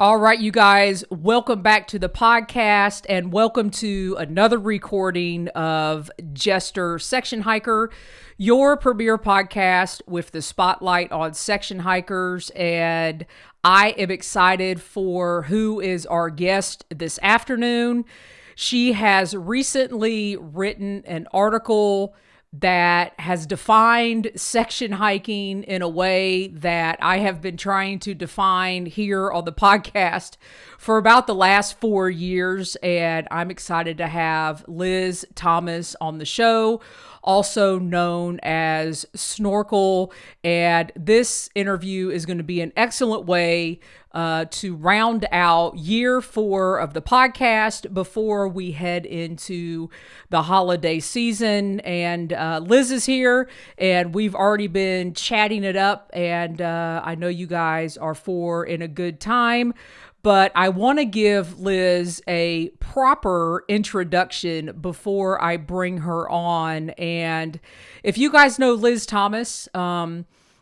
All right, you guys, welcome back to the podcast and welcome to another recording of Jester Section Hiker, your premier podcast with the spotlight on section hikers. And I am excited for who is our guest this afternoon. She has recently written an article that has defined section hiking in a way that I have been trying to define here on the podcast for about the last 4 years. And I'm excited to have Liz Thomas on the show, also known as Snorkel. And this interview is going to be an excellent way to round out year 4 of the podcast before we head into the holiday season. And Liz is here, and we've already been chatting it up, and I know you guys are in a good time. But I want to give Liz a proper introduction before I bring her on. And if you guys know Liz Thomas,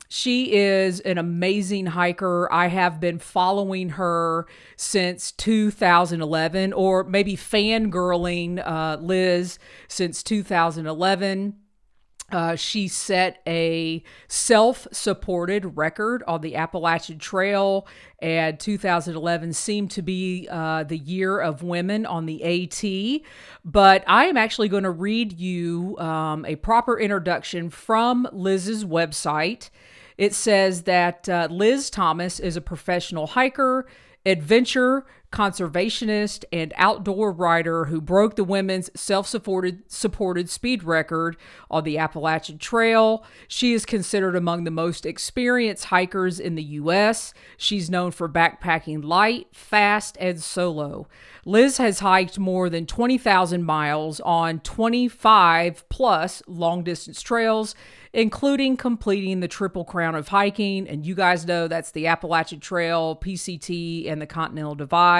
she is an amazing hiker. I have been following her since 2011, or maybe fangirling Liz since 2011. She set a self-supported record on the Appalachian Trail, and 2011 seemed to be the year of women on the AT. But I am actually going to read you a proper introduction from Liz's website. It says that Liz Thomas is a professional hiker, adventure, conservationist, and outdoor rider who broke the women's self-supported speed record on the Appalachian Trail. She is considered among the most experienced hikers in the U.S. She's known for backpacking light, fast, and solo. Liz has hiked more than 20,000 miles on 25 plus long-distance trails, including completing the Triple Crown of hiking. And you guys know that's the Appalachian Trail, PCT, and the Continental Divide.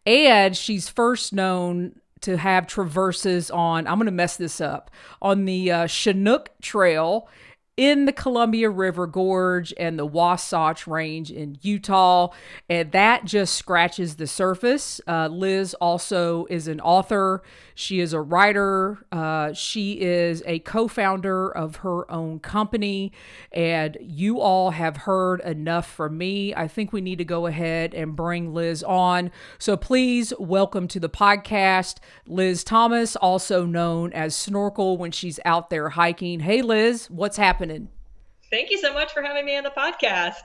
And she's first known to have traverses on, I'm going to mess this up, on the Chinook Trail in the Columbia River Gorge and the Wasatch Range in Utah. And that just scratches the surface. Liz also is an author. She is a writer. She is a co-founder of her own company. And you all have heard enough from me. I think we need to go ahead and bring Liz on. So please welcome to the podcast, Liz Thomas, also known as Snorkel when she's out there hiking. Hey, Liz, what's happening? Thank you so much for having me on the podcast.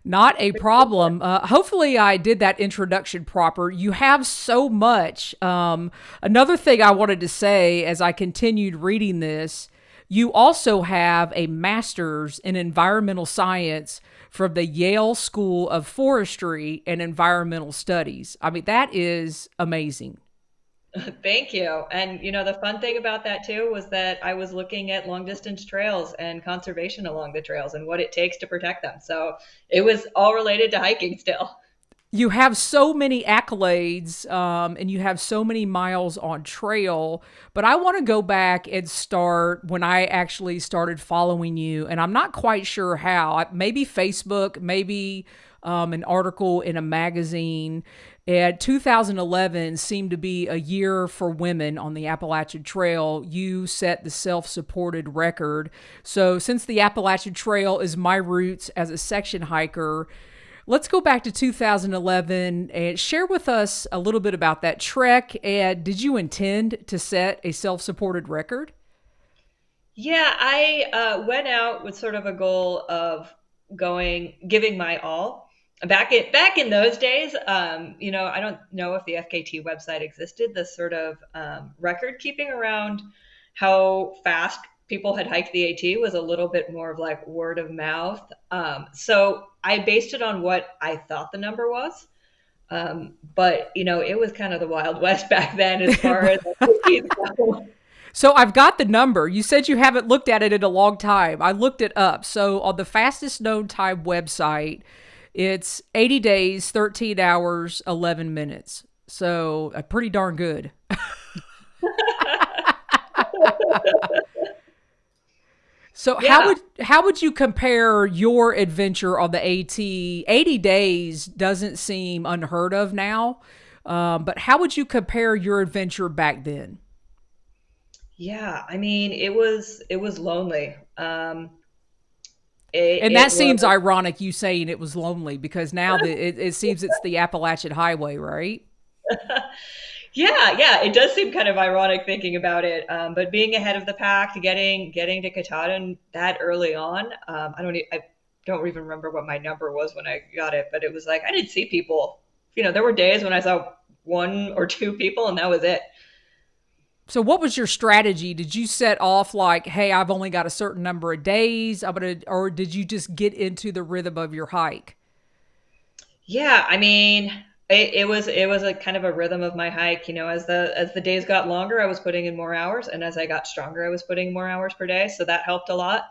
Not a problem. Hopefully I did that introduction proper. You have so much. Another thing I wanted to say as I continued reading this, you also have a master's in environmental science from the Yale School of Forestry and Environmental Studies. I mean, that is amazing. Thank you. And the fun thing about that too was that I was looking at long distance trails and conservation along the trails and what it takes to protect them. So it was all related to hiking still. You have so many accolades and you have so many miles on trail, but I want to go back and start when I actually started following you. And I'm not quite sure how. Maybe Facebook, maybe an article in a magazine. And 2011 seemed to be a year for women on the Appalachian Trail. You set the self-supported record. So since the Appalachian Trail is my roots as a section hiker, let's go back to 2011 and share with us a little bit about that trek. And did you intend to set a self-supported record? Yeah, I went out with sort of a goal of giving my all. Back in those days, I don't know if the FKT website existed. This sort of record keeping around how fast people had hiked the AT was a little bit more of like word of mouth. So I based it on what I thought the number was. But it was kind of the Wild West back then as far as So I've got the number. You said you haven't looked at it in a long time. I looked it up. So on the fastest known time website, it's 80 days, 13 hours, 11 minutes. So pretty darn good. So Yeah. how would you compare your adventure on the AT? 80 days doesn't seem unheard of now, but how would you compare your adventure back then? Yeah. I mean, it was lonely. It, And that it seems was. ironic you saying it was lonely because now it seems it's the Appalachian Highway, right? Yeah, yeah, it does seem kind of ironic thinking about it. But being ahead of the pack, getting to Katahdin that early on, I don't even remember what my number was when I got it, but it was like I didn't see people. There were days when I saw one or two people, and that was it. So what was your strategy? Did you set off like, hey, I've only got a certain number of days, or did you just get into the rhythm of your hike? Yeah, I mean, it was a kind of a rhythm of my hike. As the days got longer, I was putting in more hours, and as I got stronger, I was putting more hours per day, so that helped a lot.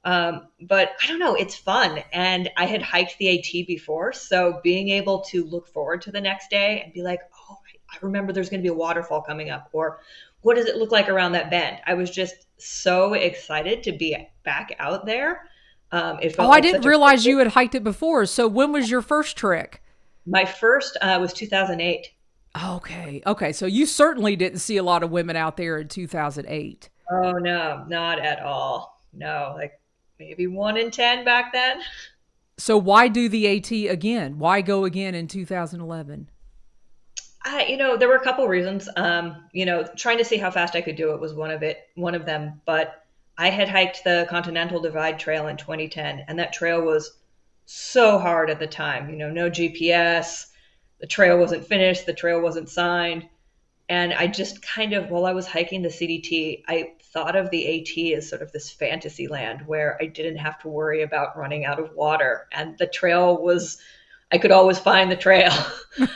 But I don't know, it's fun. And I had hiked the AT before. So being able to look forward to the next day and be like, oh, I remember there's going to be a waterfall coming up, or what does it look like around that bend? I was just so excited to be back out there. It Oh, felt I like didn't such a realize you had hiked it before. So when was your first trek? my first was 2008. Okay. Okay. So you certainly didn't see a lot of women out there in 2008. Oh no, not at all. No, like maybe 1 in 10 back then. So why do the AT again? Why go again in 2011? There were a couple reasons. Trying to see how fast I could do it was one of them. But I had hiked the Continental Divide Trail in 2010, and that trail was so hard at the time. No GPS, the trail wasn't finished, the trail wasn't signed, and I just kind of, while I was hiking the CDT, I thought of the AT as sort of this fantasy land where I didn't have to worry about running out of water, and the trail was I could always find the trail.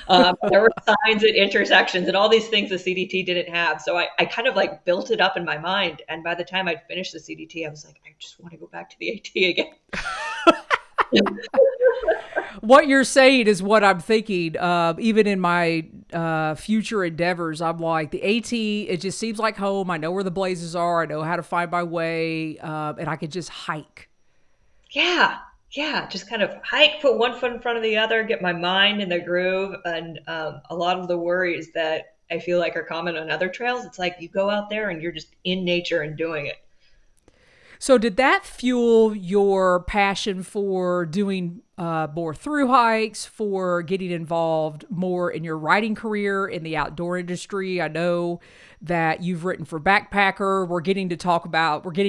There were signs at intersections and all these things the CDT didn't have. So I kind of like built it up in my mind. And by the time I'd finished the CDT, I was like, I just want to go back to the AT again. What you're saying is what I'm thinking. Even in my future endeavors, I'm like the AT. It just seems like home. I know where the blazes are. I know how to find my way, and I could just hike. Yeah. Yeah. Just kind of hike, put one foot in front of the other, get my mind in the groove. And a lot of the worries that I feel like are common on other trails, it's like you go out there and you're just in nature and doing it. So, did that fuel your passion for doing more through hikes, for getting involved more in your writing career in the outdoor industry? I know that you've written for Backpacker. We're getting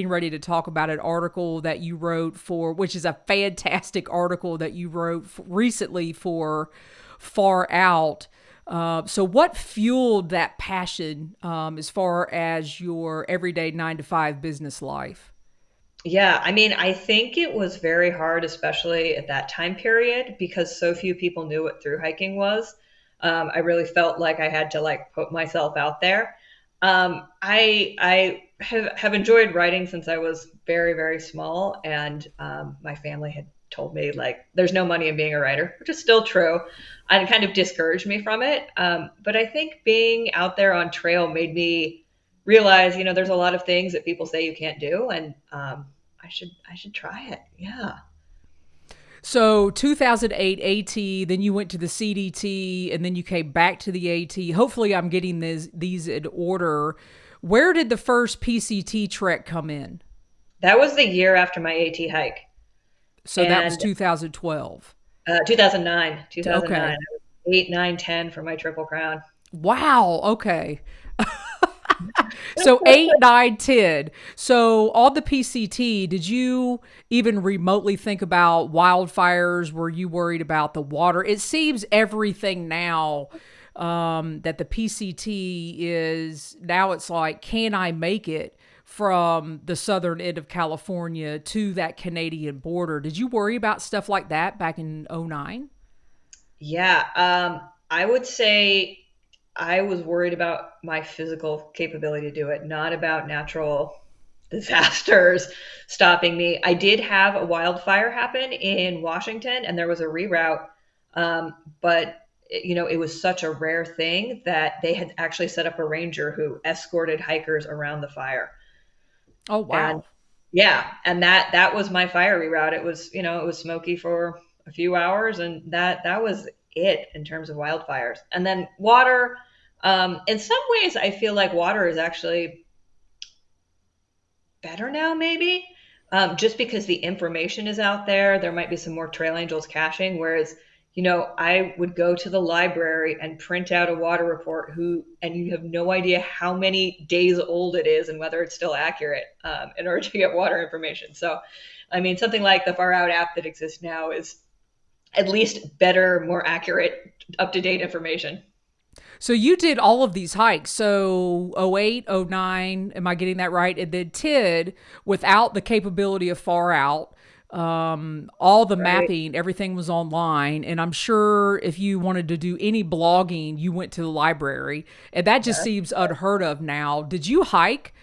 ready to talk about an article that you wrote for, which is a fantastic article that you wrote recently for Far Out. So, what fueled that passion as far as your everyday 9 to 5 business life? Yeah, I mean, I think it was very hard, especially at that time period, because so few people knew what through hiking was. I really felt like I had to like put myself out there. I have enjoyed writing since I was very, very small, and my family had told me like there's no money in being a writer, which is still true, and it kind of discouraged me from it. But I think being out there on trail made me realize, there's a lot of things that people say you can't do, and I should try it. Yeah. So 2008 AT, then you went to the CDT, and then you came back to the AT. Hopefully, I'm getting these in order. Where did the first PCT trek come in? That was the year after my AT hike. So that was And 2012. 2009, 2009. Okay. I was 8, 9, 10 for my Triple Crown. Wow. Okay. So 8, 9, 10. So on the PCT, did you even remotely think about wildfires? Were you worried about the water? It seems everything now that the PCT is now it's like, can I make it from the southern end of California to that Canadian border? Did you worry about stuff like that back in '09? Yeah. I would say I was worried about my physical capability to do it, not about natural disasters stopping me. I did have a wildfire happen in Washington, and there was a reroute. But it was such a rare thing that they had actually set up a ranger who escorted hikers around the fire. Oh, And wow. Yeah, and that was my fiery route. It was, you know, it was smoky for a few hours, and that was it in terms of wildfires. And then water, in some ways, I feel like water is actually better now, maybe, just because the information is out there. There might be some more trail angels caching, whereas, you know, I would go to the library and print out a water report and you have no idea how many days old it is and whether it's still accurate, in order to get water information. So, I mean, something like the Far Out app that exists now is at least better, more accurate, up to date information. So you did all of these hikes. So '08, '09, am I getting that right? And then TID without the capability of Far Out. All the Right. mapping, everything was online. And I'm sure if you wanted to do any blogging, you went to the library. And that just Yeah. seems unheard of now. Did you hike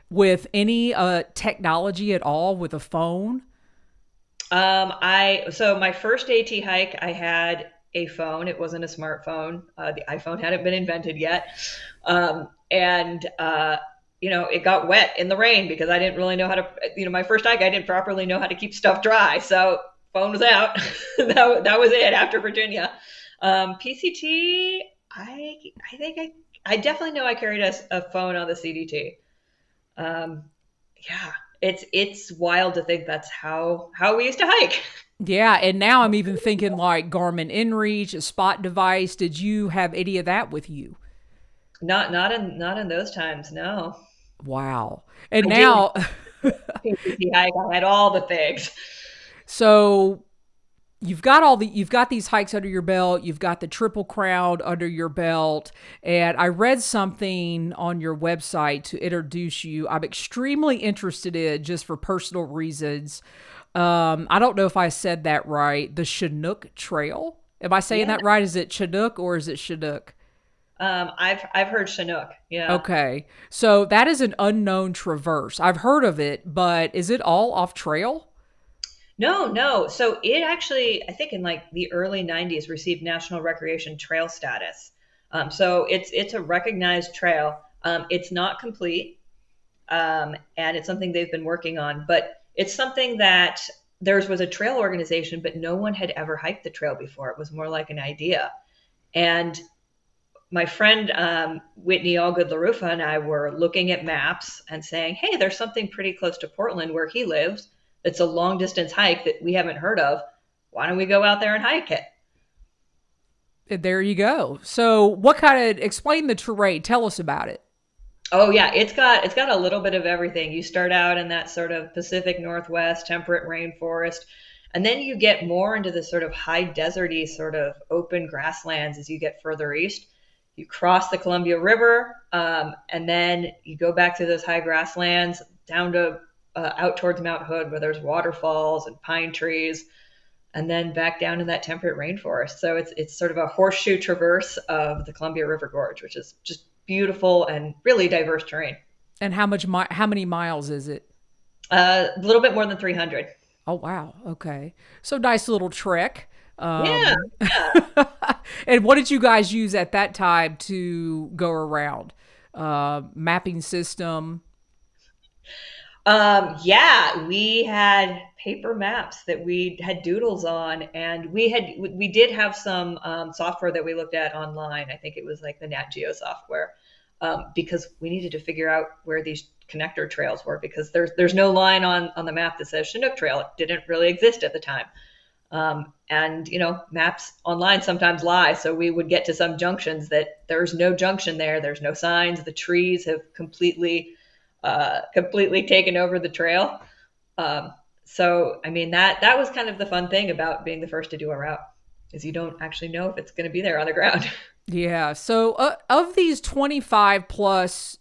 with any technology at all with a phone? So my first AT hike, I had a phone. It wasn't a smartphone. The iPhone hadn't been invented yet. And you know, it got wet in the rain because I didn't really know how to, you know, my first hike, I didn't properly know how to keep stuff dry. So phone was out. That was it after Virginia. PCT, I think I definitely know I carried a phone on the CDT. Um, yeah, it's wild to think that's how we used to hike. Yeah, and now I'm even thinking like Garmin InReach, a spot device. Did you have any of that with you? Not in those times. No, Wow. And I did now, PCT hike. I had all the things. so you've got these hikes under your belt, you've got the Triple Crown under your belt, and I read something on your website to introduce you. I'm extremely interested in just for personal reasons. I don't know if I said that right. The Chinook Trail. Am I saying Yeah. that right? Is it Chinook or is it Chinook? I've heard Chinook. Yeah. Okay. So that is an unknown traverse. I've heard of it, but is it all off trail? No, no. So it actually, I think in like the early '90s, received National Recreation Trail status. So it's a recognized trail. It's not complete, and it's something they've been working on. But it's something that theirs was a trail organization, but no one had ever hiked the trail before. It was more like an idea. And my friend Whitney Allgood LaRufa and I were looking at maps and saying, "Hey, there's something pretty close to Portland where he lives. It's a long distance hike that we haven't heard of. Why don't we go out there and hike it?" There you go. So what kind of explain the terrain? Tell us about it. Oh yeah, it's got a little bit of everything. You start out in that sort of Pacific Northwest temperate rainforest, and then you get more into the sort of high deserty sort of open grasslands as you get further east. You cross the Columbia River, and then you go back to those high grasslands down to out towards Mount Hood, where there's waterfalls and pine trees, and then back down in that temperate rainforest. So it's sort of a horseshoe traverse of the Columbia River Gorge, which is just beautiful and really diverse terrain. And how many miles is it? A little bit more than 300. Oh wow. Okay. So nice little trek. Yeah, yeah. And what did you guys use at that time to go around? Mapping system. Yeah, we had paper maps that we had doodles on, and we did have some software that we looked at online. I think it was like the Nat Geo software, because we needed to figure out where these connector trails were because there's no line on the map that says Chinook Trail. It didn't really exist at the time. And you know, maps online sometimes lie. So we would get to some junctions that there's no junction there. There's no signs. The trees have completely taken over the trail. So I mean that was kind of the fun thing about being the first to do a route is you don't actually know if it's going to be there on the ground. Yeah. So of these 25 plus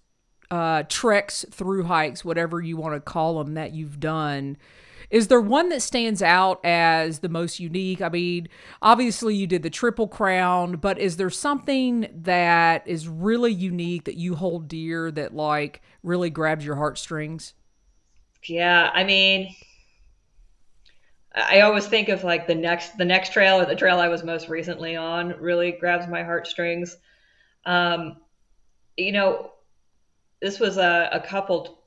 treks, through hikes, whatever you want to call them that you've done, is there one that stands out as the most unique? I mean, obviously you did the Triple Crown, but is there something that is really unique that you hold dear that like really grabs your heartstrings? Yeah, I mean, I always think of like the next trail or the trail I was most recently on really grabs my heartstrings. Um, you know, this was a couple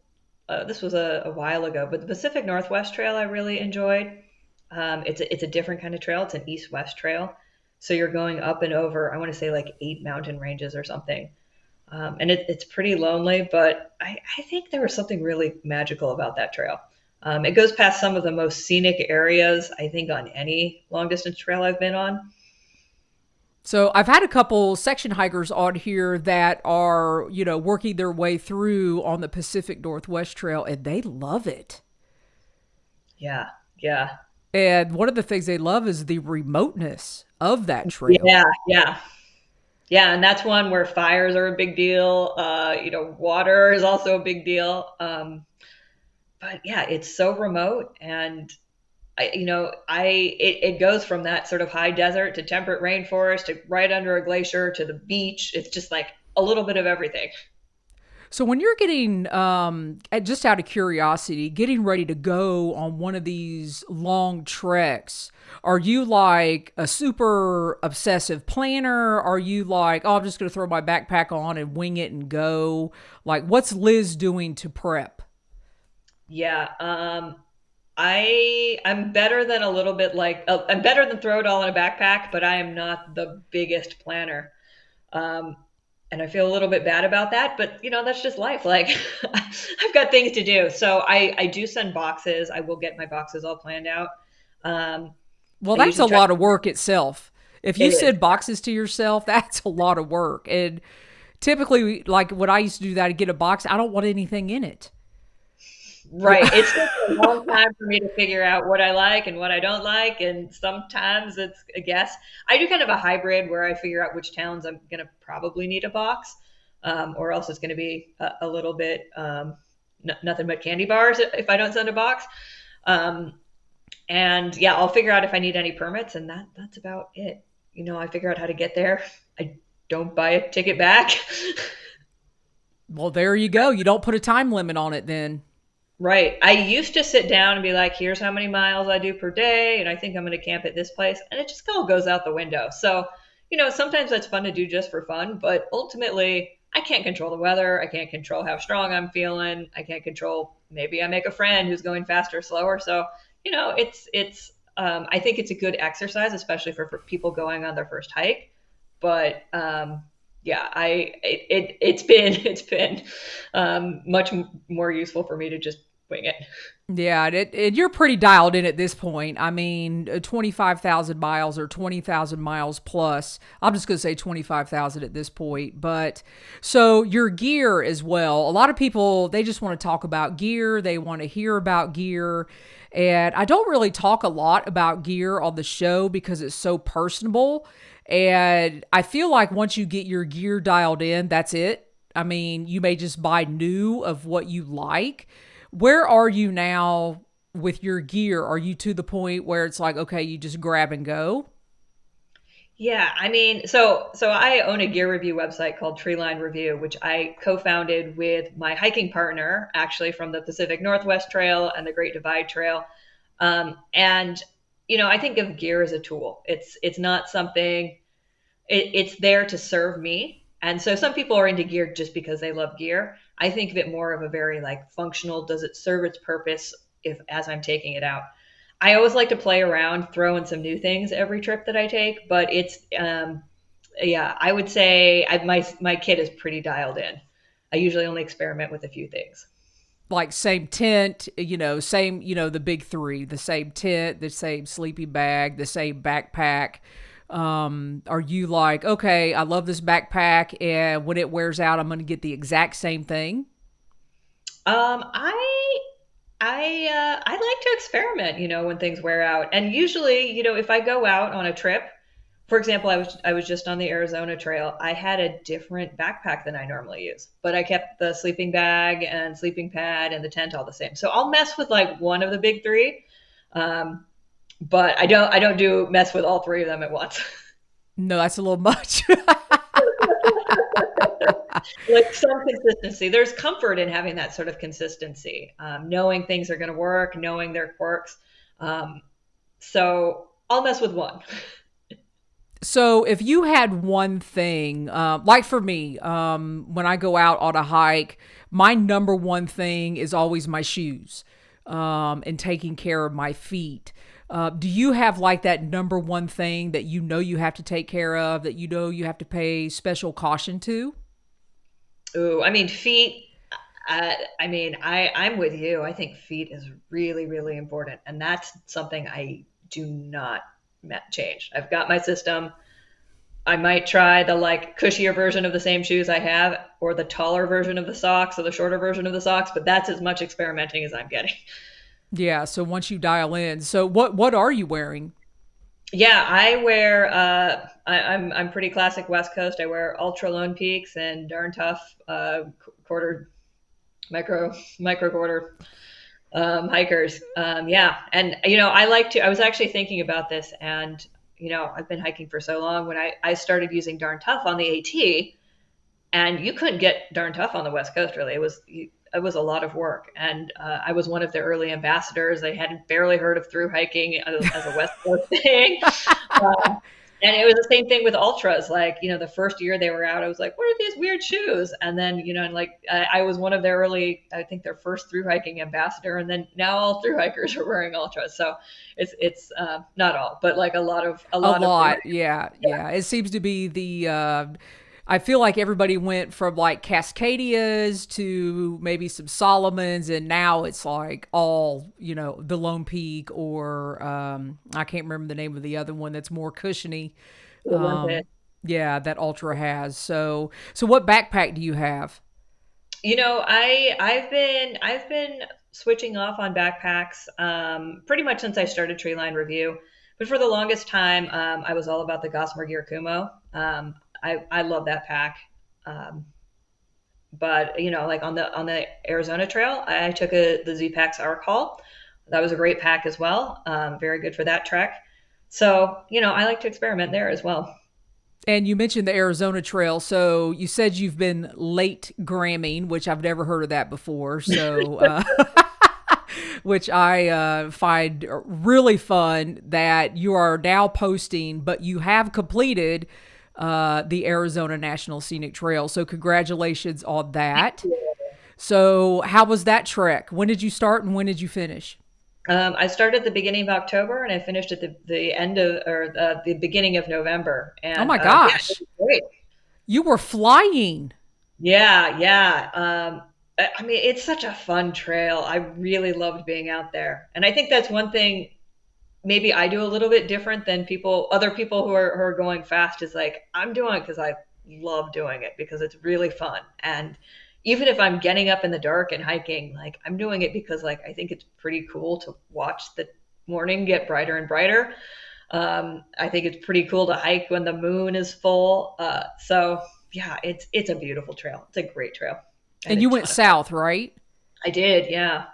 this was a while ago, but the Pacific Northwest Trail I really enjoyed. It's a different kind of trail. It's an east-west trail. So you're going up and over, I want to say like 8 mountain ranges or something. And it's pretty lonely, but I think there was something really magical about that trail. It goes past some of the most scenic areas, I think, on any long distance trail I've been on. So I've had a couple section hikers on here that are, working their way through on the Pacific Northwest Trail, and they love it. Yeah, yeah. And one of the things they love is the remoteness of that trail. Yeah, yeah. Yeah, and that's one where fires are a big deal. Water is also a big deal. But yeah, it's so remote, and it goes from that sort of high desert to temperate rainforest to right under a glacier to the beach. It's just like a little bit of everything. So when you're getting, just out of curiosity, getting ready to go on one of these long treks, are you like a super obsessive planner? Are you like, oh, I'm just going to throw my backpack on and wing it and go? Like, what's Liz doing to prep? Yeah, I'm better than a little bit like I'm better than throw it all in a backpack, but I am not the biggest planner. Um, and I feel a little bit bad about that, but that's just life. Like I've got things to do. So I do send boxes. I will get my boxes all planned out. Um, Well, I that's a usually try. lot of work itself. If you It is. send boxes to yourself, that's a lot of work. And typically, like when I used to do that, to get a box, I don't want anything in it. Right. It's just a long time for me to figure out what I like and what I don't like. And sometimes it's a guess. I do kind of a hybrid where I figure out which towns I'm going to probably need a box, or else it's going to be a little bit nothing but candy bars if I don't send a box. Um, and yeah, I'll figure out if I need any permits, and that's about it. I figure out how to get there. I don't buy a ticket back. Well, there you go. You don't put a time limit on it then. Right. I used to sit down and be like, here's how many miles I do per day, and I think I'm going to camp at this place. And it just all goes out the window. So, sometimes that's fun to do just for fun, but ultimately, I can't control the weather. I can't control how strong I'm feeling. I can't control, maybe I make a friend who's going faster or slower. So, I think it's a good exercise, especially for people going on their first hike. But yeah, it's been much more useful for me to just wing it. Yeah, you're pretty dialed in at this point. I mean, 25,000 miles or 20,000 miles plus. I'm just going to say 25,000 at this point. But so your gear as well. A lot of people, they just want to talk about gear. They want to hear about gear. And I don't really talk a lot about gear on the show because it's so personable. And I feel like once you get your gear dialed in, that's it. I mean, you may just buy new of what you like. Where are you now with your gear? Are you to the point where it's like, okay, you just grab and go? Yeah, I mean, so I own a gear review website called Treeline Review, which I co-founded with my hiking partner, actually from the Pacific Northwest Trail and the Great Divide Trail. And I think of gear as a tool. It's not something. It's there to serve me. And so some people are into gear just because they love gear. I think of it more of a very like functional, does it serve its purpose if as I'm taking it out? I always like to play around, throw in some new things every trip that I take, but it's yeah, I would say my kit is pretty dialed in. I usually only experiment with a few things. Like same tent, same, the big three, the same tent, the same sleeping bag, the same backpack. Are you like, okay, I love this backpack and when it wears out, I'm going to get the exact same thing? Um, I I like to experiment, when things wear out. And usually, if I go out on a trip, for example, I was just on the Arizona Trail. I had a different backpack than I normally use, but I kept the sleeping bag and sleeping pad and the tent all the same. So I'll mess with like one of the big three, um, but I don't do mess with all three of them at once. No, that's a little much. Like some consistency. There's comfort in having that sort of consistency, knowing things are going to work, knowing their quirks. Um, so I'll mess with one. So if you had one thing, like for me, when I go out on a hike, my number one thing is always my shoes, and taking care of my feet. Do you have like that number one thing that you know you have to take care of, that you know you have to pay special caution to? Ooh, I mean, feet. I'm with you. I think feet is really, really important, and that's something I do not change. I've got my system. I might try the like cushier version of the same shoes I have, or the taller version of the socks, or the shorter version of the socks. But that's as much experimenting as I'm getting. Yeah. So once you dial in, so what are you wearing? Yeah, I wear. I'm pretty classic West Coast. I wear Ultra Lone Peaks and darn tough quarter micro quarter hikers. Yeah, and I like to. I was actually thinking about this, and I've been hiking for so long. When I started using darn tough on the AT, and you couldn't get darn tough on the West Coast. Really, it was a lot of work, and I was one of the early ambassadors. I hadn't barely heard of through hiking as a West Coast thing. Uh, and it was the same thing with ultras. Like, the first year they were out, I was like, what are these weird shoes? And then, and like, I was one of their early, I think their first through hiking ambassador. And then now all through hikers are wearing ultras. So it's not all, but like a A lot of, lot. Yeah. Yeah. It seems to be I feel like everybody went from like Cascadias to maybe some Solomons, and now it's like all, the Lone Peak, or I can't remember the name of the other one that's more cushiony. Olympic. Yeah, that Ultra has. So what backpack do you have? I've been switching off on backpacks pretty much since I started Treeline Review. But for the longest time, I was all about the Gossamer Gear Kumo. I love that pack. Um, but like on the Arizona Trail, I took the Z-Packs Arc Haul. That was a great pack as well. Very good for that trek. So I like to experiment there as well. And you mentioned the Arizona Trail. So you said you've been late Gramming, which I've never heard of that before. So, which I find really fun that you are now posting, but you have completed the Arizona National Scenic Trail. So congratulations on that. So how was that trek? When did you start and when did you finish? I started at the beginning of October and I finished at the end of or the beginning of November. Oh And my yeah, gosh. it was great. You were flying. Yeah, yeah. I mean, it's such a fun trail. I really loved being out there, and I think that's one thing maybe I do a little bit different than other people who are going fast. Is like I'm doing it because I love doing it because it's really fun. And even if I'm getting up in the dark and hiking, like I'm doing it because like I think it's pretty cool to watch the morning get brighter and brighter. I think it's pretty cool to hike when the moon is full. So yeah, it's a beautiful trail. It's a great trail. I had And a you went ton of south, right? I did, yeah.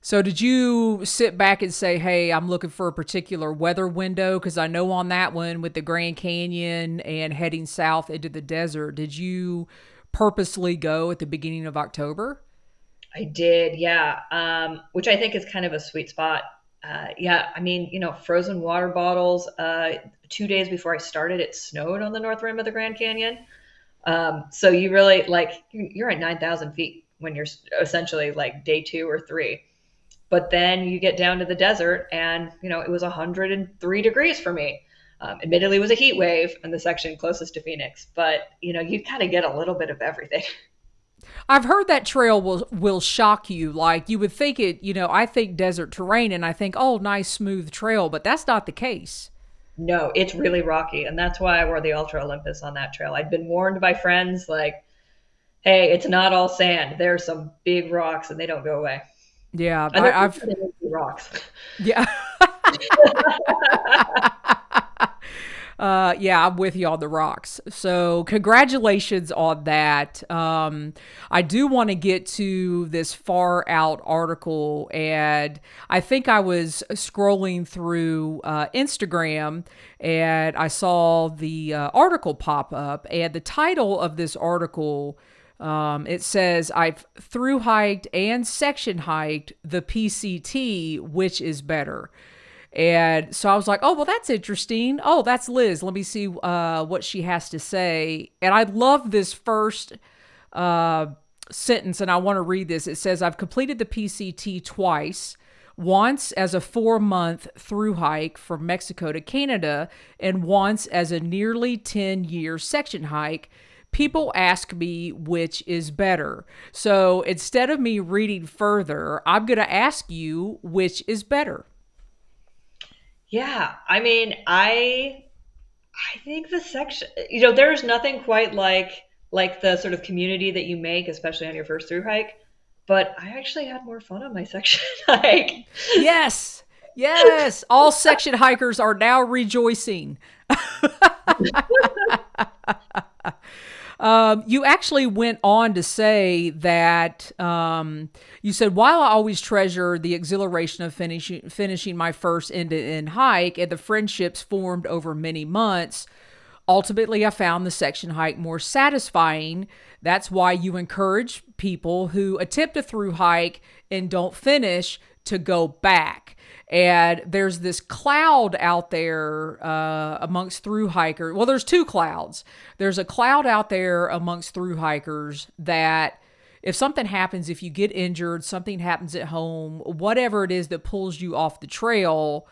So did you sit back and say, "Hey, I'm looking for a particular weather window"? Because I know on that one with the Grand Canyon and heading south into the desert, did you purposely go at the beginning of October? I did, yeah. Which I think is kind of a sweet spot. Yeah, I mean, frozen water bottles. 2 days before I started, it snowed on the north rim of the Grand Canyon. So you really like you're at 9,000 feet when you're essentially like day 2 or 3. But then you get down to the desert, and it was 103 degrees for me. Admittedly, it was a heat wave in the section closest to Phoenix, but you kind of get a little bit of everything. I've heard that trail will shock you. Like you would think it, I think desert terrain and I think, oh, nice smooth trail, but that's not the case. No, it's really rocky, and that's why I wore the Ultra Olympus on that trail. I'd been warned by friends like, "Hey, it's not all sand. There's some big rocks, and they don't go away." Yeah, And they're I've big rocks. yeah. Yeah, I'm with you on the rocks. So, congratulations on that. I do want to get to this far out article, and I think I was scrolling through Instagram and I saw the article pop up, and the title of this article. It says, "I've through hiked and section hiked the PCT, which is better?" And so I was like, oh, well, that's interesting. Oh, that's Liz. Let me see what she has to say. And I love this first sentence, and I want to read this. It says, I've completed the PCT twice, once as a 4-month thru-hike from Mexico to Canada, and once as a nearly 10-year section hike. People ask me which is better. So instead of me reading further, I'm going to ask you which is better. Yeah, I mean, I think the section, there's nothing quite like the sort of community that you make, especially on your first through hike. But I actually had more fun on my section hike. Yes. Yes. All section hikers are now rejoicing. You actually went on to say that you said, while I always treasure the exhilaration of finishing my first end-to-end hike and the friendships formed over many months, ultimately I found the section hike more satisfying. That's why you encourage people who attempt a through hike and don't finish to go back. And there's this cloud out there amongst through hikers. Well, there's two clouds. There's a cloud out there amongst through hikers that if something happens, if you get injured, something happens at home, whatever it is that pulls you off the trail,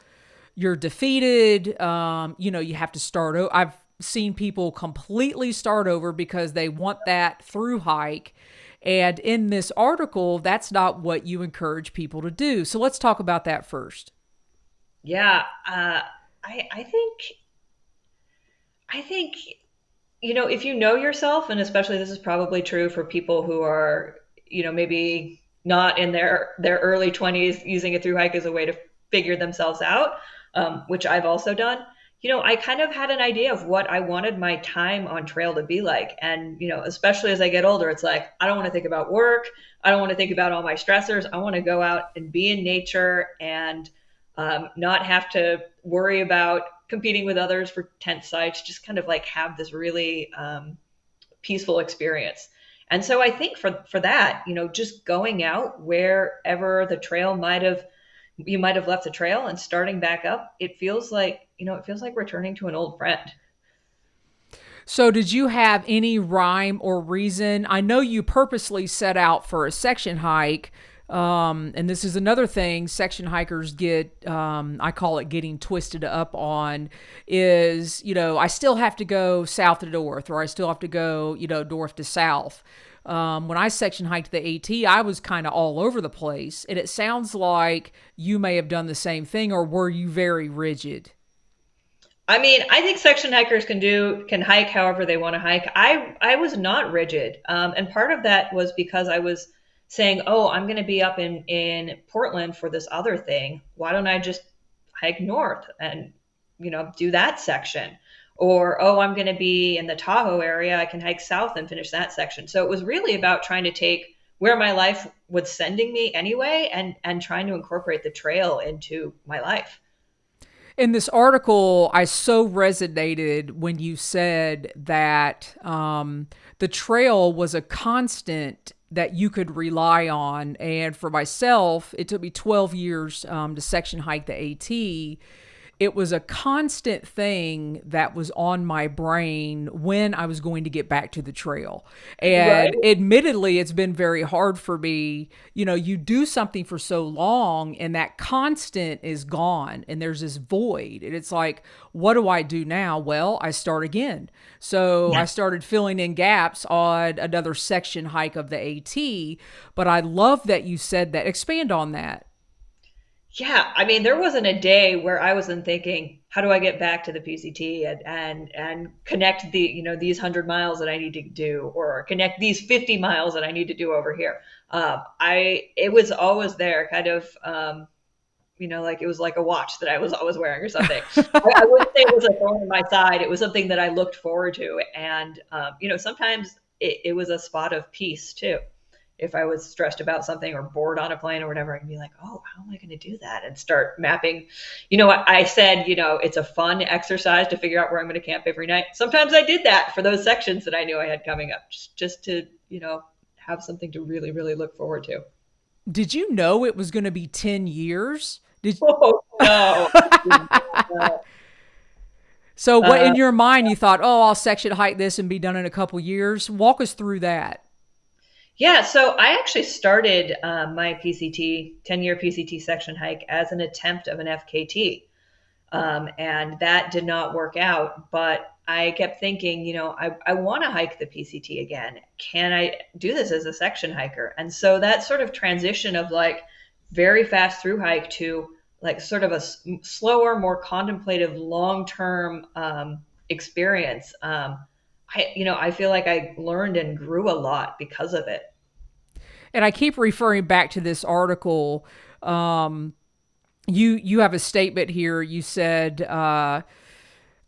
you're defeated. You have to start over. I've seen people completely start over because they want that through hike. And in this article, that's not what you encourage people to do. So let's talk about that first. Yeah, I think, if you know yourself, and especially this is probably true for people who are, maybe not in their early 20s using a through hike as a way to figure themselves out, which I've also done. I kind of had an idea of what I wanted my time on trail to be like. And, especially as I get older, it's like, I don't want to think about work. I don't want to think about all my stressors. I want to go out and be in nature and not have to worry about competing with others for tent sites, just kind of like have this really peaceful experience. And so I think for that, just going out wherever the trail you might have left the trail and starting back up, it feels like returning to an old friend. So did you have any rhyme or reason? I know you purposely set out for a section hike. And this is another thing section hikers get, I call it getting twisted up on is, I still have to go south to north, or I still have to go, north to south. When I section hiked the AT, I was kind of all over the place. And it sounds like you may have done the same thing, or were you very rigid? I mean, I think section hikers can hike however they want to hike. I was not rigid. And part of that was because I was saying, oh, I'm going to be up in Portland for this other thing. Why don't I just hike north and, do that section? Or, oh, I'm going to be in the Tahoe area. I can hike south and finish that section. So it was really about trying to take where my life was sending me anyway and trying to incorporate the trail into my life. In this article, I so resonated when you said that the trail was a constant that you could rely on. And for myself, it took me 12 years to section hike the AT. It was a constant thing that was on my brain when I was going to get back to the trail. And Right. admittedly, it's been very hard for me. You do something for so long and that constant is gone and there's this void. And it's like, what do I do now? Well, I start again. So I started filling in gaps on another section hike of the AT. But I love that you said that. Expand on that. Yeah, I mean, there wasn't a day where I wasn't thinking, how do I get back to the PCT and connect these 100 miles that I need to do, or connect these 50 miles that I need to do over here. It was always there, kind of, like it was like a watch that I was always wearing or something. I wouldn't say it was a thorn in my side. It was something that I looked forward to, and sometimes it was a spot of peace too. If I was stressed about something or bored on a plane or whatever, I can be like, oh, how am I going to do that? And start mapping. I said, it's a fun exercise to figure out where I'm going to camp every night. Sometimes I did that for those sections that I knew I had coming up, just to, have something to really, really look forward to. Did you know it was going to be 10 years? Did Oh, no. No. so what Uh, in your mind you thought, oh, I'll section hike this and be done in a couple years? Walk us through that. yeah, so I actually started my PCT, 10-year PCT section hike as an attempt of an FKT. And that did not work out. But I kept thinking, I want to hike the PCT again. Can I do this as a section hiker? And so that sort of transition of like very fast through hike to like sort of a slower, more contemplative, long-term experience. I feel like I learned and grew a lot because of it. And I keep referring back to this article. You have a statement here. You said,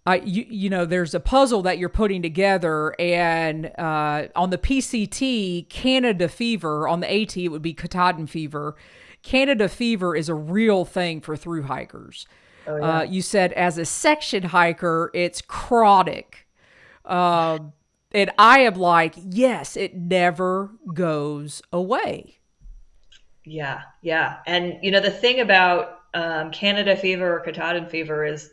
there's a puzzle that you're putting together, and on the PCT, Canada fever. On the AT, it would be Katahdin fever. Canada fever is a real thing for through hikers. Oh, yeah. You said as a section hiker, it's chronic. And I am like, yes, it never goes away. Yeah, yeah. And the thing about Canada fever or Katahdin fever is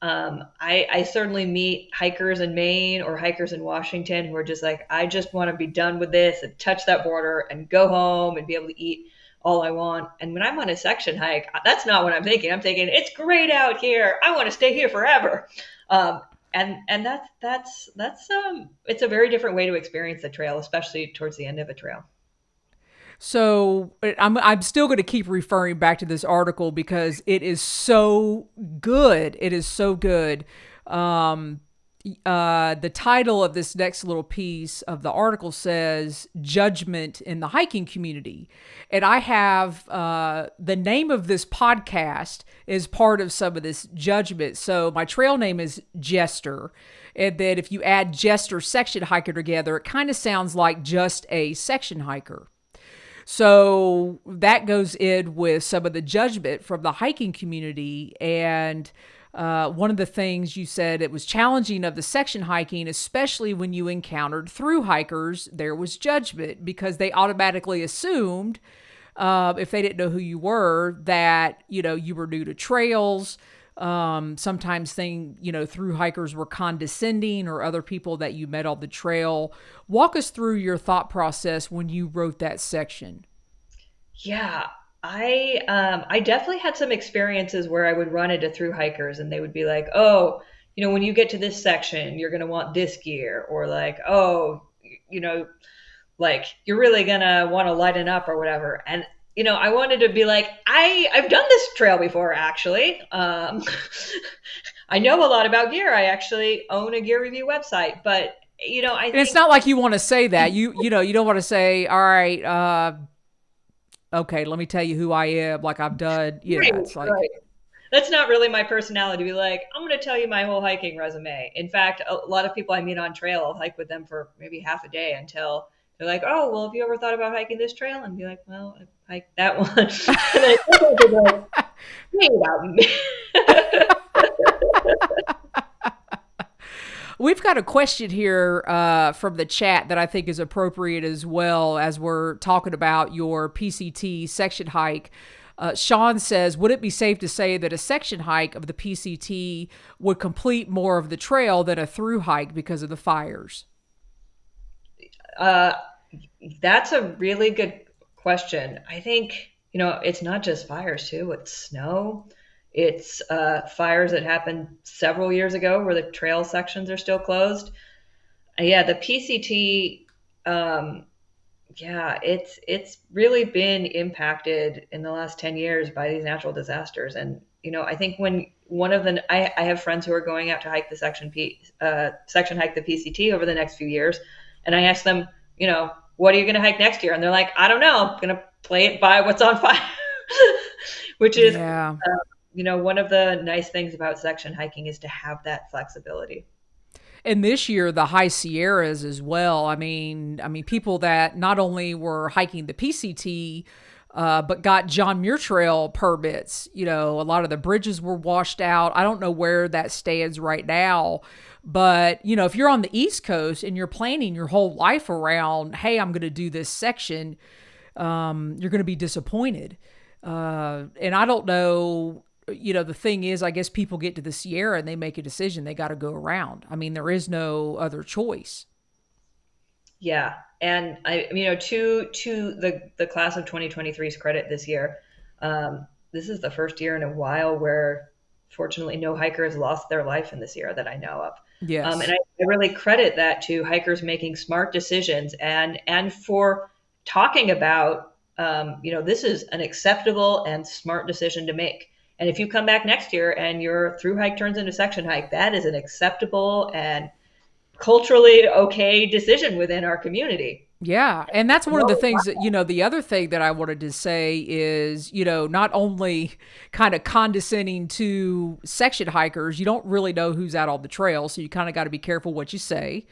I certainly meet hikers in Maine or hikers in Washington who are just like, I just want to be done with this and touch that border and go home and be able to eat all I want. And when I'm on a section hike, that's not what I'm thinking. I'm thinking, it's great out here. I want to stay here forever. And that's it's a very different way to experience the trail, especially towards the end of a trail. So I'm still going to keep referring back to this article because it is so good. It is so good. The title of this next little piece of the article says "Judgment in the Hiking Community," and I have the name of this podcast is part of some of this judgment. So my trail name is Jester, and then if you add Jester section hiker together, it kind of sounds like just a section hiker. So that goes in with some of the judgment from the hiking community. And one of the things you said, it was challenging of the section hiking, especially when you encountered through hikers, there was judgment because they automatically assumed, if they didn't know who you were, that, you were new to trails. Sometimes through hikers were condescending or other people that you met on the trail. Walk us through your thought process when you wrote that section. Yeah, I definitely had some experiences where I would run into through hikers and they would be like, oh, when you get to this section, you're going to want this gear, or like, oh, like you're really going to want to lighten up or whatever. And I wanted to be like, I've done this trail before, actually. I know a lot about gear. I actually own a gear review website, but I think it's not like you want to say that. You don't want to say, all right, okay, let me tell you who I am. Like I've done, right, it's like, right. That's not really my personality to be like, I'm going to tell you my whole hiking resume. In fact, a lot of people I meet on trail, I'll hike with them for maybe half a day until they're like, oh, well, have you ever thought about hiking this trail? And be like, well, I hiked that one. And they're like, wait a minute. We've got a question here from the chat that I think is appropriate as well as we're talking about your PCT section hike. Sean says, would it be safe to say that a section hike of the PCT would complete more of the trail than a through hike because of the fires? That's a really good question. I think, it's not just fires too. It's snow. It's fires that happened several years ago where the trail sections are still closed. Yeah, the PCT, it's really been impacted in the last 10 years by these natural disasters. And, I think when I have friends who are going out to hike the section hike the PCT over the next few years. And I ask them, what are you going to hike next year? And they're like, I don't know. I'm going to play it by what's on fire, which is, yeah. One of the nice things about section hiking is to have that flexibility. And this year, the High Sierras as well. I mean, people that not only were hiking the PCT, but got John Muir Trail permits. A lot of the bridges were washed out. I don't know where that stands right now. But, if you're on the East Coast and you're planning your whole life around, hey, I'm going to do this section, you're going to be disappointed. And I don't know, the thing is, I guess people get to the Sierra and they make a decision. They got to go around. I mean, there is no other choice. Yeah. And to the class of 2023's credit this year, this is the first year in a while where fortunately no hiker has lost their life in the Sierra that I know of. Yes. And I really credit that to hikers making smart decisions and for talking about, this is an acceptable and smart decision to make. And if you come back next year and your through hike turns into section hike, that is an acceptable and culturally okay decision within our community. Yeah. And that's one of the things that, the other thing that I wanted to say is, not only kind of condescending to section hikers, you don't really know who's out on the trail. So you kind of got to be careful what you say.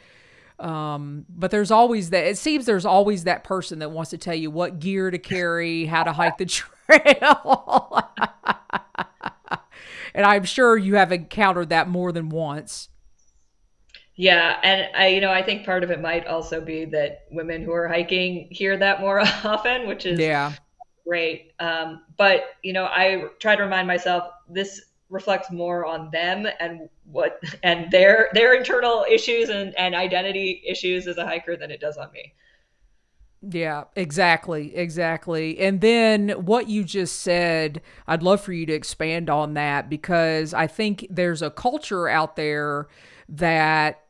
But there's always it seems there's always that person that wants to tell you what gear to carry, how to hike the trail. And I'm sure you have encountered that more than once. Yeah, and I think part of it might also be that women who are hiking hear that more often, which is great. But I try to remind myself this reflects more on them and their internal issues and identity issues as a hiker than it does on me. Yeah, exactly. And then what you just said, I'd love for you to expand on that, because I think there's a culture out there that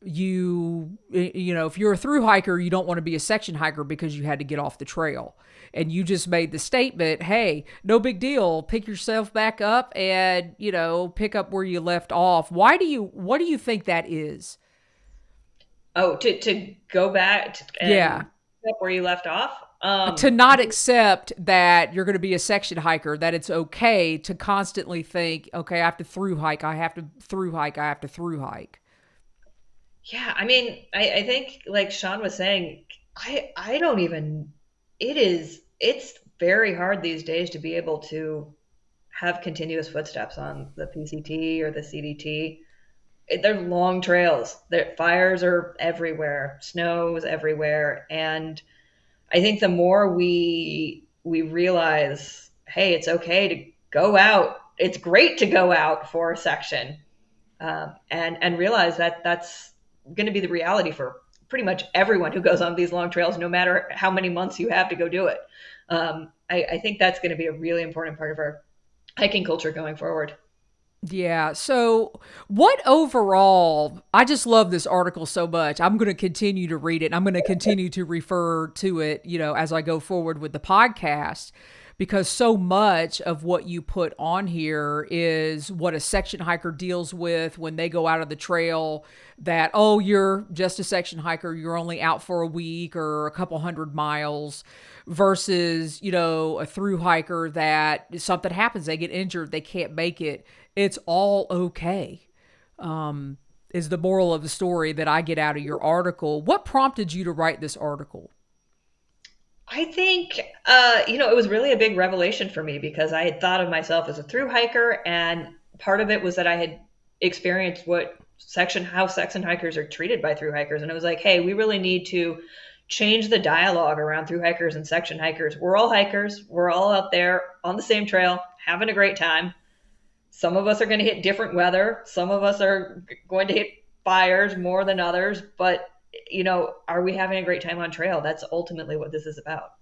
if you're a through hiker, you don't want to be a section hiker because you had to get off the trail. And you just made the statement, hey, no big deal. Pick yourself back up and, pick up where you left off. What do you think that is? Oh, to go back and pick up where you left off? To not accept that you're going to be a section hiker, that it's okay to constantly think, okay, I have to through hike. Yeah, I mean, I think like Sean was saying, I don't even, it's very hard these days to be able to have continuous footsteps on the PCT or the CDT. They're long trails. Fires are everywhere, snow is everywhere. And I think the more we realize, hey, it's okay to go out. It's great to go out for a section, and realize that that's going to be the reality for pretty much everyone who goes on these long trails, no matter how many months you have to go do it. I think that's going to be a really important part of our hiking culture going forward. Yeah. So what overall, I just love this article so much. I'm going to continue to read it. And I'm going to continue to refer to it, as I go forward with the podcast, because so much of what you put on here is what a section hiker deals with when they go out of the trail, that, oh, you're just a section hiker. You're only out for a week or a couple 100 miles, versus, a through hiker that something happens, they get injured, they can't make it. It's all okay, is the moral of the story that I get out of your article. What prompted you to write this article? I think, it was really a big revelation for me, because I had thought of myself as a through hiker, and part of it was that I had experienced how section hikers are treated by through hikers. And I was like, hey, we really need to change the dialogue around through hikers and section hikers. We're all hikers. We're all out there on the same trail, having a great time. Some of us are going to hit different weather. Some of us are going to hit fires more than others. But, are we having a great time on trail? That's ultimately what this is about.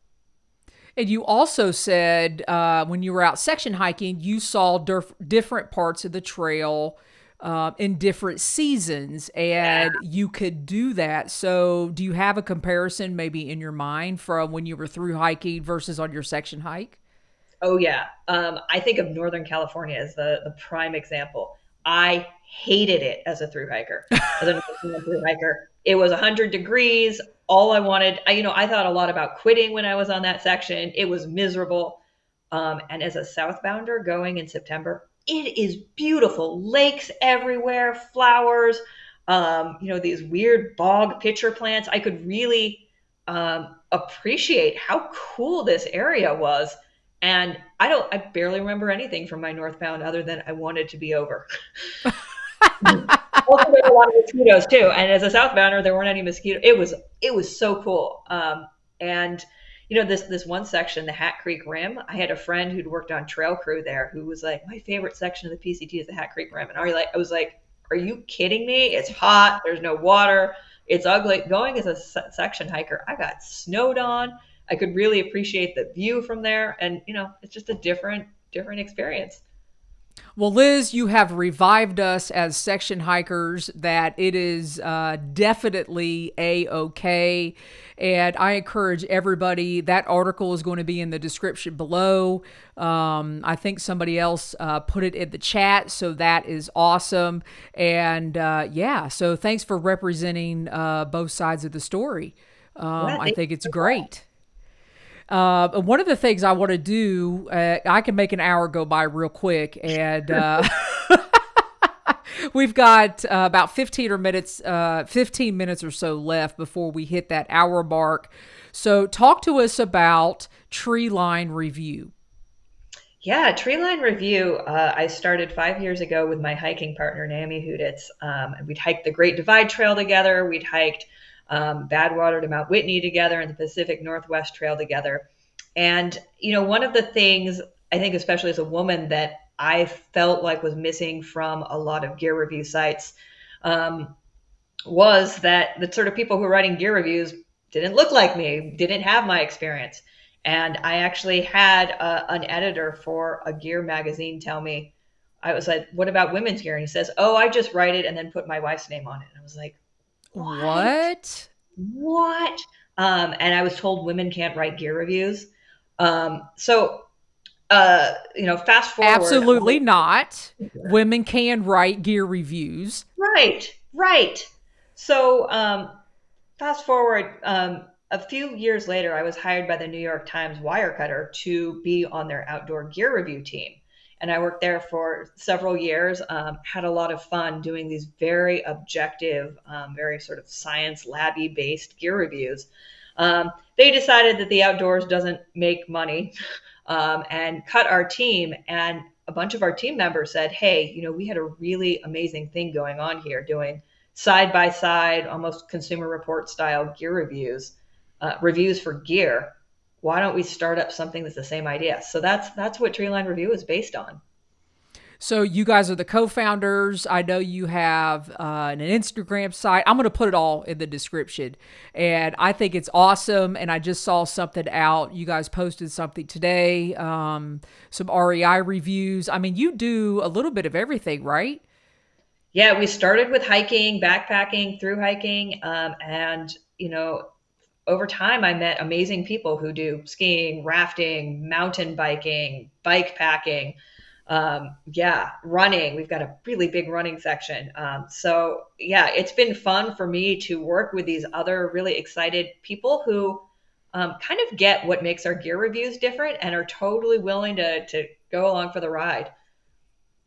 And you also said when you were out section hiking, you saw different parts of the trail in different seasons, and you could do that. So do you have a comparison maybe in your mind from when you were through hiking versus on your section hike? Oh, yeah. I think of Northern California as the prime example. I hated it as a through hiker. It was 100 degrees. All I wanted, I thought a lot about quitting when I was on that section. It was miserable. And as a southbounder going in September, it is beautiful. Lakes everywhere, flowers, these weird bog pitcher plants. I could really appreciate how cool this area was. And I barely remember anything from my northbound other than I wanted to be over. Also, there were a lot of mosquitoes too. And as a southbounder, there weren't any mosquitoes. It was so cool. And this one section, the Hat Creek Rim. I had a friend who'd worked on trail crew there who was like, my favorite section of the PCT is the Hat Creek Rim. And I was like, are you kidding me? It's hot. There's no water. It's ugly. Going as a section hiker, I got snowed on. I could really appreciate the view from there. And, it's just a different experience. Well, Liz, you have revived us as section hikers that it is definitely A-OK. And I encourage everybody, that article is going to be in the description below. I think somebody else put it in the chat, so that is awesome. And so thanks for representing both sides of the story. I think it's great. One of the things I want to do, I can make an hour go by real quick, and we've got about 15 minutes or so left before we hit that hour mark. So talk to us about tree line review. Yeah, tree line review. I started 5 years ago with my hiking partner, Naomi Huditz. We'd hiked the Great Divide Trail together. We'd hiked Badwater to Mount Whitney together and the Pacific Northwest Trail together. And, one of the things I think, especially as a woman, that I felt like was missing from a lot of gear review sites was that the sort of people who were writing gear reviews didn't look like me, didn't have my experience. And I actually had an editor for a gear magazine tell me, I was like, what about women's gear? And he says, oh, I just write it and then put my wife's name on it. And I was like, What? And I was told women can't write gear reviews. Fast forward. Absolutely not. Women can write gear reviews. Right. So, fast forward, a few years later, I was hired by the New York Times Wirecutter to be on their outdoor gear review team. And I worked there for several years, had a lot of fun doing these very objective, very sort of science labby based gear reviews. They decided that the outdoors doesn't make money and cut our team. And a bunch of our team members said, hey, we had a really amazing thing going on here doing side by side, almost Consumer Report style gear reviews for gear. Why don't we start up something that's the same idea? So that's what Tree Line Review is based on. So you guys are the co-founders. I know you have an Instagram site. I'm going to put it all in the description. And I think it's awesome. And I just saw something out. You guys posted something today, some REI reviews. I mean, you do a little bit of everything, right? Yeah, we started with hiking, backpacking, through hiking. Over time, I met amazing people who do skiing, rafting, mountain biking, bike packing, running. We've got a really big running section. It's been fun for me to work with these other really excited people who kind of get what makes our gear reviews different and are totally willing to go along for the ride.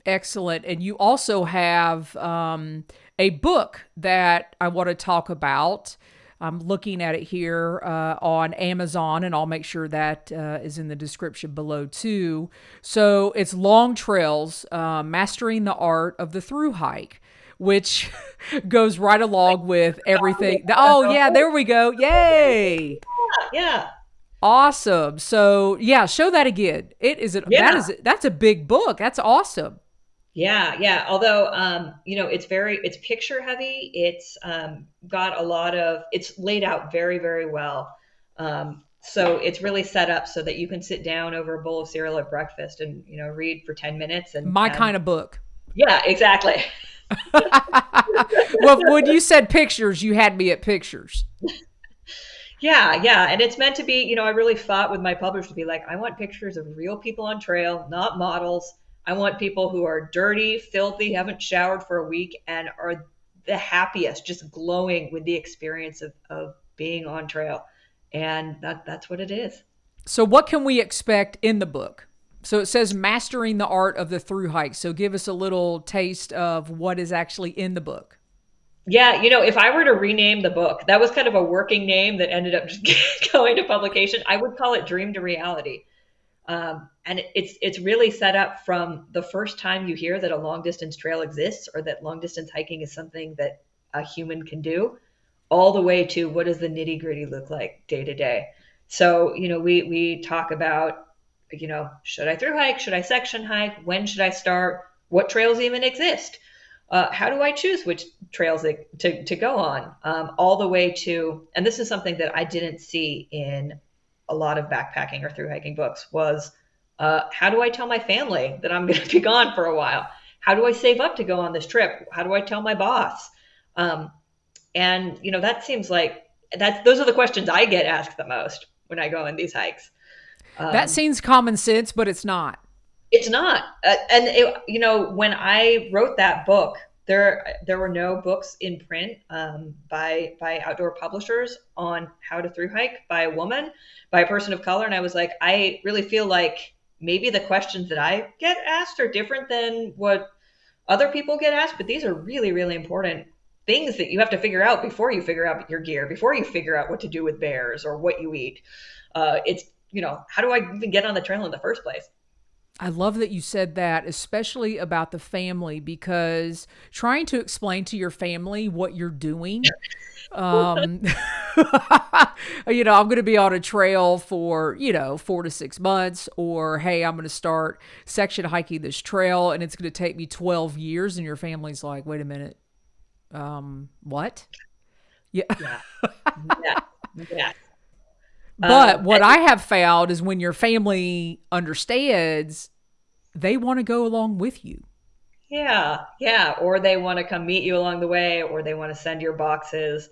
Excellent. And you also have a book that I want to talk about. I'm looking at it here on Amazon, and I'll make sure that is in the description below too. So it's Long Trails, Mastering the Art of the Thru-hike, which goes right along with everything. Oh, yeah, there we go. Yay. Yeah. Awesome. So, yeah, show that again. That's a big book. That's awesome. Yeah. Although, it's picture heavy. It's it's laid out very, very well. So it's really set up so that you can sit down over a bowl of cereal at breakfast and, read for 10 minutes. My kind of book. Yeah, exactly. Well, when you said pictures, you had me at pictures. Yeah. And it's meant to be, I really fought with my publisher to be like, I want pictures of real people on trail, not models. I want people who are dirty, filthy, haven't showered for a week, and are the happiest, just glowing with the experience of being on trail. And that's what it is. So what can we expect in the book? So it says Mastering the Art of the Thru-hike. So give us a little taste of what is actually in the book. Yeah, if I were to rename the book, that was kind of a working name that ended up just going to publication. I would call it Dream to Reality. And it's really set up from the first time you hear that a long distance trail exists or that long distance hiking is something that a human can do, all the way to what does the nitty gritty look like day to day. So, we talk about, should I through hike? Should I section hike? When should I start? What trails even exist? How do I choose which trails to go on? All the way to, and this is something that I didn't see in a lot of backpacking or through hiking books, was how do I tell my family that I'm going to be gone for a while? How do I save up to go on this trip? How do I tell my boss? And that seems like those are the questions I get asked the most when I go on these hikes. That seems common sense, but it's not. It's not. When I wrote that book, there were no books in print by outdoor publishers on how to through hike by a woman, by a person of color. And I was like, I really feel like maybe the questions that I get asked are different than what other people get asked, but these are really, really important things that you have to figure out before you figure out your gear, before you figure out what to do with bears or what you eat. It's, how do I even get on the trail in the first place? I love that you said that, especially about the family, because trying to explain to your family what you're doing, I'm going to be on a trail for, 4 to 6 months, or, hey, I'm going to start section hiking this trail and it's going to take me 12 years. And your family's like, wait a minute. What? Yeah. Yeah. But what I have found is when your family understands, they want to go along with you. Yeah. Or they want to come meet you along the way, or they want to send your boxes.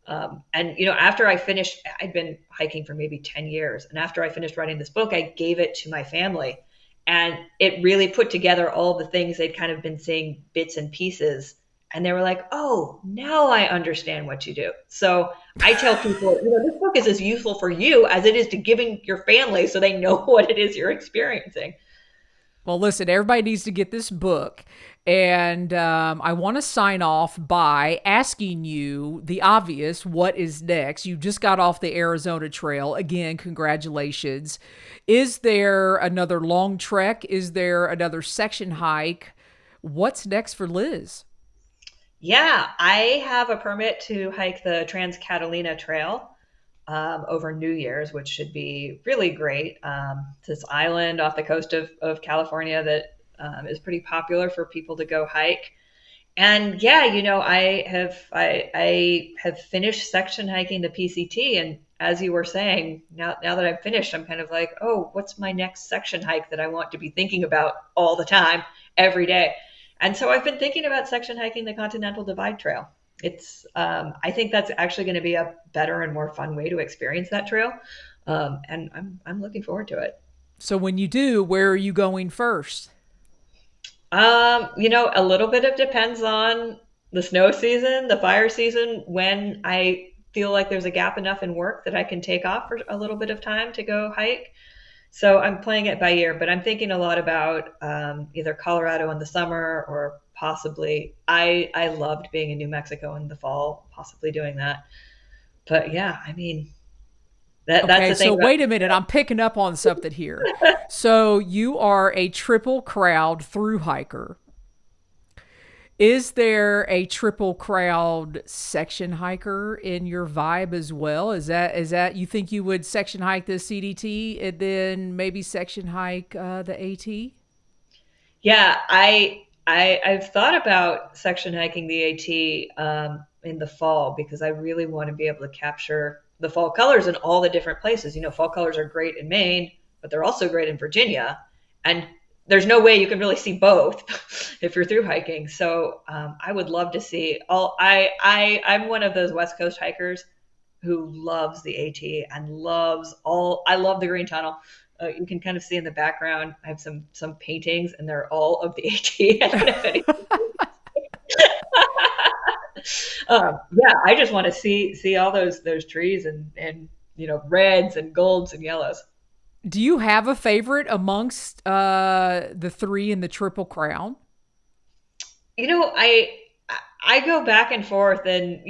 After I finished, I'd been hiking for maybe 10 years. And after I finished writing this book, I gave it to my family. And it really put together all the things they'd kind of been seeing bits and pieces. And they were like, oh, now I understand what you do. So I tell people, this book is as useful for you as it is to giving your family so they know what it is you're experiencing. Well, listen, everybody needs to get this book. And I want to sign off by asking you the obvious, what is next? You just got off the Arizona Trail. Again, congratulations. Is there another long trek? Is there another section hike? What's next for Liz? Yeah, I have a permit to hike the Trans-Catalina Trail over New Year's, which should be really great. It's this island off the coast of California that is pretty popular for people to go hike. And yeah, I have finished section hiking the PCT, and as you were saying, now that I've finished, I'm kind of like, oh, what's my next section hike that I want to be thinking about all the time, every day? And so I've been thinking about section hiking the Continental Divide Trail. It's, I think that's actually going to be a better and more fun way to experience that trail. And I'm looking forward to it. So when you do, where are you going first? A little bit of depends on the snow season, the fire season, when I feel like there's a gap enough in work that I can take off for a little bit of time to go hike. So I'm playing it by ear, but I'm thinking a lot about either Colorado in the summer or possibly, I loved being in New Mexico in the fall, possibly doing that. But yeah, I mean, that's the thing. So wait a minute, I'm picking up on something here. So you are a Triple Crowd through hiker. Is there a Triple Crowd section hiker in your vibe as well? Is that you think you would section hike the CDT and then maybe section hike the AT? Yeah, I've thought about section hiking the AT in the fall because I really want to be able to capture the fall colors in all the different places. Fall colors are great in Maine, but they're also great in Virginia. And there's no way you can really see both if you're through hiking. So I would love to see I'm one of those West Coast hikers who loves the AT and I love the Green Tunnel. You can kind of see in the background, I have some paintings and they're all of the AT. I don't have any. Yeah, I just want to see all those trees and reds and golds and yellows. Do you have a favorite amongst the three in the Triple Crown? I go back and forth, and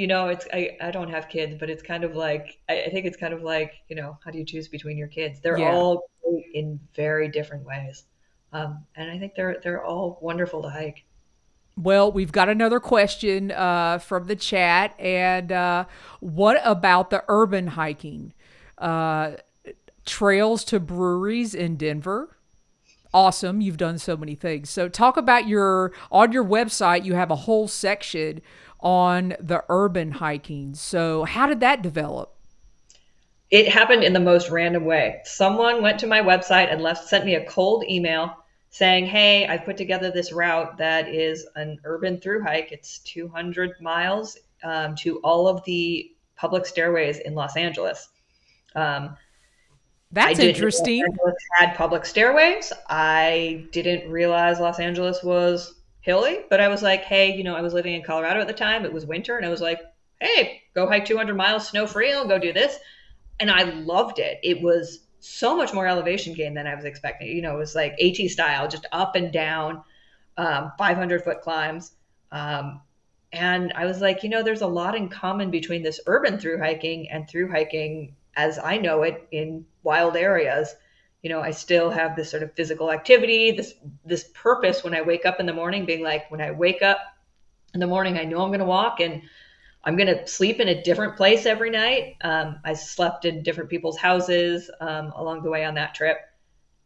I don't have kids, but it's kind of like I think it's kind of like how do you choose between your kids? They're all great in very different ways, and I think they're all wonderful to hike. Well, we've got another question from the chat, and what about the urban hiking? trails to breweries in Denver. Awesome. You've done so many things. So talk about on your website, you have a whole section on the urban hiking. So how did that develop? It happened in the most random way. Someone went to my website and sent me a cold email saying, hey, I've put together this route that is an urban through hike. It's 200 miles to all of the public stairways in Los Angeles. That's interesting. Los Angeles had public stairways. I didn't realize Los Angeles was hilly, but I was like, hey, I was living in Colorado at the time. It was winter, and I was like, hey, go hike 200 miles snow free. I'll go do this. And I loved it. It was so much more elevation gain than I was expecting. It was like AT style, just up and down, 500-foot climbs. And I was like, there's a lot in common between this urban through hiking and through hiking as I know it in wild areas. I still have this sort of physical activity, this purpose when I wake up in the morning, being like, when I wake up in the morning, I know I'm going to walk and I'm going to sleep in a different place every night. I slept in different people's houses along the way on that trip.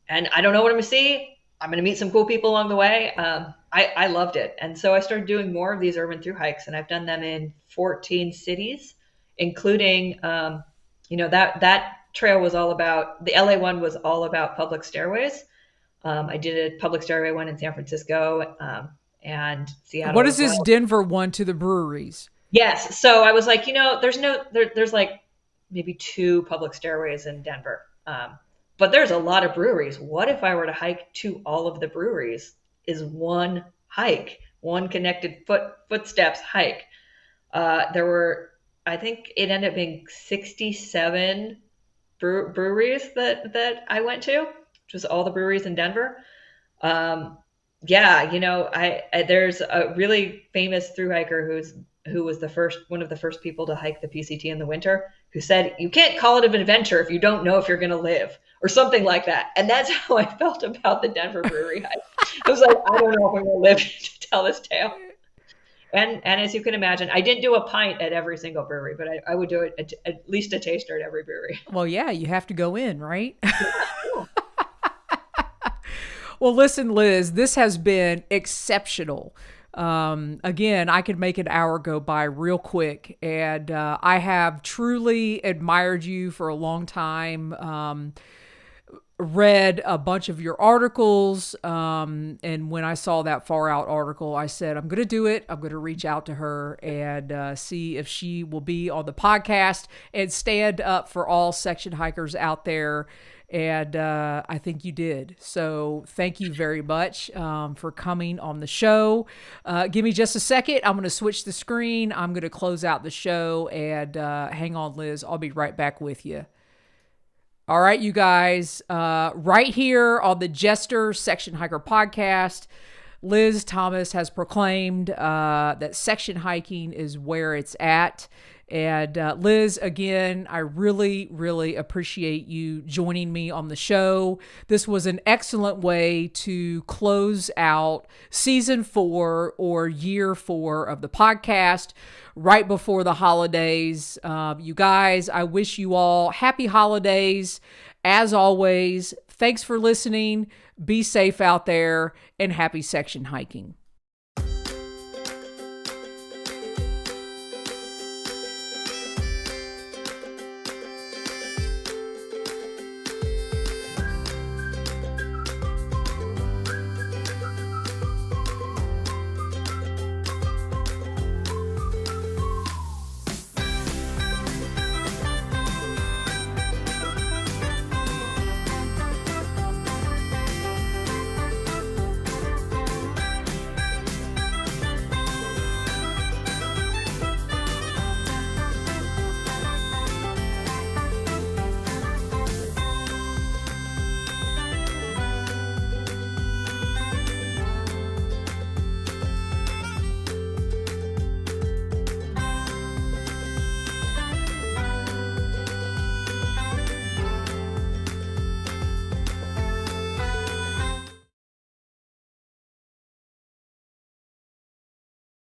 And I don't know what I'm going to see. I'm going to meet some cool people along the way. I loved it. And so I started doing more of these urban through hikes, and I've done them in 14 cities, including, that trail was all about, the LA one was all about public stairways. I did a public stairway one in San Francisco and Seattle. What is this Denver one to the breweries? Yes. So I was like, there's like maybe 2 public stairways in Denver. But there's a lot of breweries. What if I were to hike to all of the breweries? Is one hike, one connected footsteps hike. There were, I think it ended up being 67 breweries that I went to, which was all the breweries in Denver. There's a really famous through hiker who was one of the first people to hike the PCT in the winter, who said, you can't call it an adventure if you don't know if you're going to live, or something like that. And that's how I felt about the Denver brewery hike. I was like, I don't know if I'm going to live to tell this tale. And as you can imagine, I didn't do a pint at every single brewery, but I would do it at least a taster at every brewery. Well, yeah, you have to go in, right? Well, listen, Liz, this has been exceptional. Again, I could make an hour go by real quick, and I have truly admired you for a long time. Read a bunch of your articles, and when I saw that Far Out article, I said, I'm going to do it. I'm going to reach out to her and see if she will be on the podcast and stand up for all section hikers out there. And I think you did. So thank you very much for coming on the show. Give me just a second. I'm going to switch the screen. I'm going to close out the show, and hang on, Liz. I'll be right back with you. All right, you guys, right here on the Jester Section Hiker podcast, Liz Thomas has proclaimed that section hiking is where it's at. And Liz, again, I really, really appreciate you joining me on the show. This was an excellent way to close out season 4 or year 4 of the podcast right before the holidays. You guys, I wish you all happy holidays. As always, thanks for listening. Be safe out there, and happy section hiking.